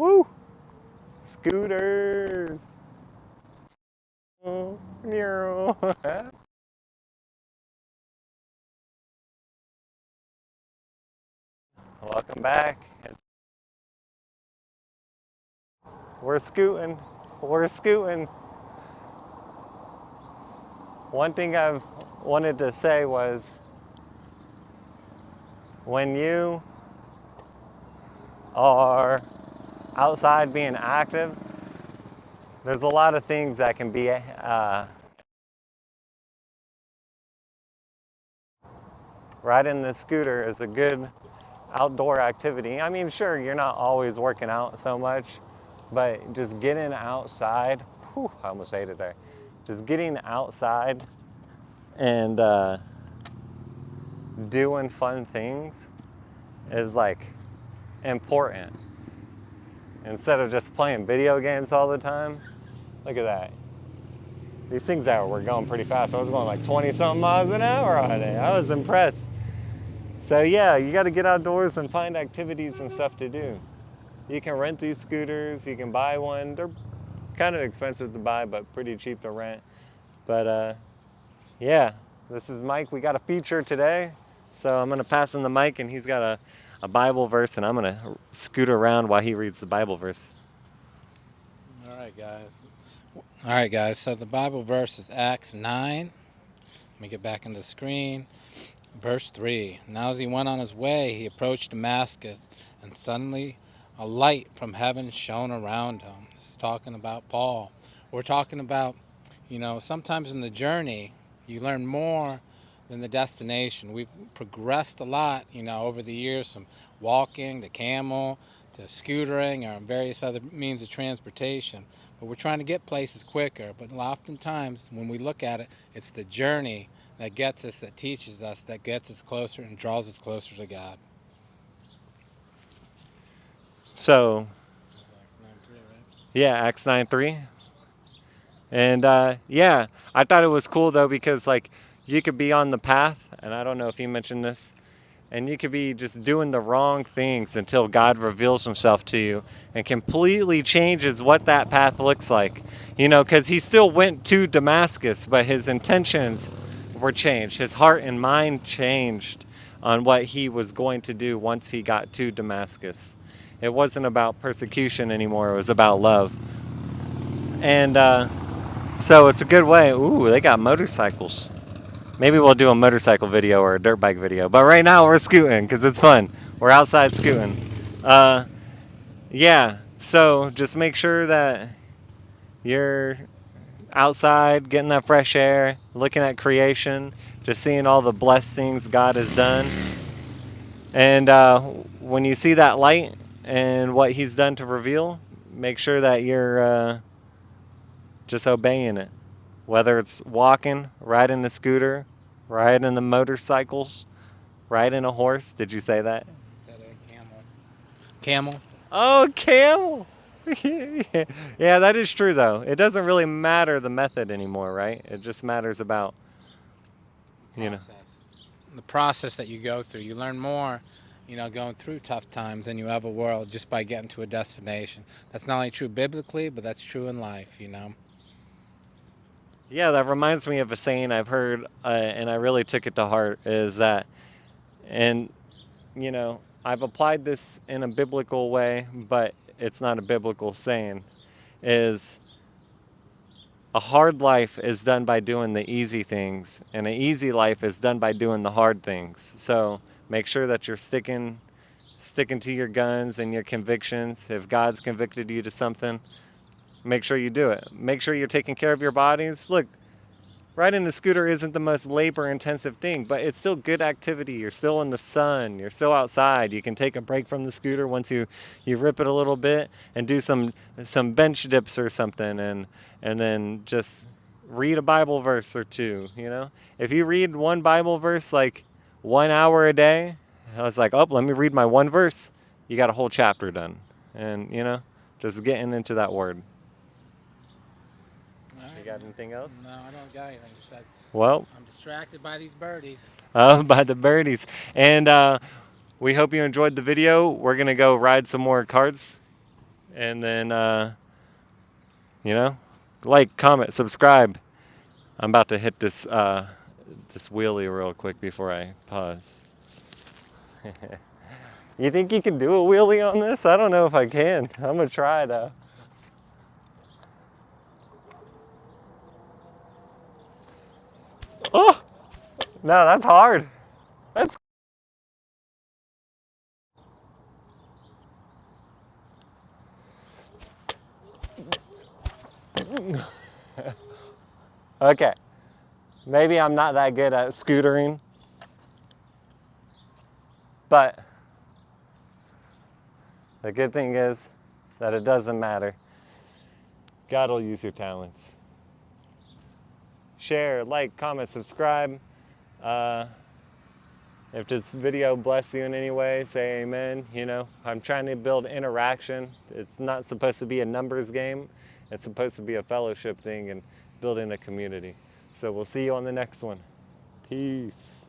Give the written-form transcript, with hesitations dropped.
Woo! Scooters. Oh, welcome back. We're scooting. We're scooting. One thing I've wanted to say was when you are outside being active, there's a lot of things that can be riding the scooter is a good outdoor activity. I mean, sure, you're not always working out so much, but just getting outside, whew, I almost ate it there. Just getting outside and doing fun things is like important. Instead of just playing video games all the time. Look at that. These things out were going pretty fast. I was going like 20 something miles an hour on it. I was impressed. So yeah, you got to get outdoors and find activities and stuff to do. You can rent these scooters, you can buy one. They're kind of expensive to buy, but pretty cheap to rent. But yeah, this is Mike. We got a feature today. So I'm going to pass him the mic, and he's got a Bible verse, and I'm going to scoot around while he reads the Bible verse. All right, guys. So the Bible verse is Acts 9. Let me get back into the screen. Verse 3. Now as he went on his way, he approached Damascus, and suddenly a light from heaven shone around him. This is talking about Paul. We're talking about, sometimes in the journey, you learn more than the destination. We've progressed a lot, over the years, from walking to camel to scootering or various other means of transportation. But we're trying to get places quicker. But oftentimes, when we look at it, it's the journey that gets us, that teaches us, that gets us closer and draws us closer to God. So, Acts 9:3, right? yeah, Acts 9:3. And yeah, I thought it was cool though because like you could be on the path, and I don't know if you mentioned this, and you could be just doing the wrong things until God reveals himself to you and completely changes what that path looks like. Because he still went to Damascus, but his intentions were changed. His heart and mind changed on what he was going to do once he got to Damascus. It wasn't about persecution anymore, it was about love. And so it's a good way. Ooh, they got motorcycles. Maybe we'll do a motorcycle video or a dirt bike video. But right now we're scooting because it's fun. We're outside scooting. Uh, yeah, so just make sure that you're outside getting that fresh air, looking at creation, just seeing all the blessed things God has done. And when you see that light and what he's done to reveal, make sure that you're just obeying it. Whether it's walking, riding the scooter, riding the motorcycles, riding a horse. Did you say that? Said a camel. Camel. Oh, camel. Yeah, that is true though. It doesn't really matter the method anymore, right? It just matters about, you know. The process that you go through. You learn more, going through tough times than you ever will just by getting to a destination. That's not only true biblically, but that's true in life. Yeah, that reminds me of a saying I've heard, and I really took it to heart. Is that, and I've applied this in a biblical way, but it's not a biblical saying. Is a hard life is done by doing the easy things, and an easy life is done by doing the hard things. So make sure that you're sticking to your guns and your convictions. If God's convicted you to something, make sure you do it. Make sure you're taking care of your bodies. Look, riding a scooter isn't the most labor intensive thing, but it's still good activity. You're still in the sun, you're still outside. You can take a break from the scooter once you rip it a little bit and do some bench dips or something, and then just read a Bible verse or two. If you read one Bible verse like 1 hour a day, I was like, oh, let me read my one verse. You got a whole chapter done. And just getting into that word. You got anything else? No, I don't got anything besides. Well, I'm distracted by these birdies. by the birdies. And we hope you enjoyed the video. We're going to go ride some more carts. And then, like, comment, subscribe. I'm about to hit this wheelie real quick before I pause. You think you can do a wheelie on this? I don't know if I can. I'm gonna try though. Oh, no, that's hard. That's okay. Maybe I'm not that good at scootering, but the good thing is that it doesn't matter. God will use your talents. Share, like, comment, subscribe. Uh, if this video bless you in any way, say amen. I'm trying to build interaction. It's not supposed to be a numbers game. It's supposed to be a fellowship thing and building a community. So we'll see you on the next one. Peace.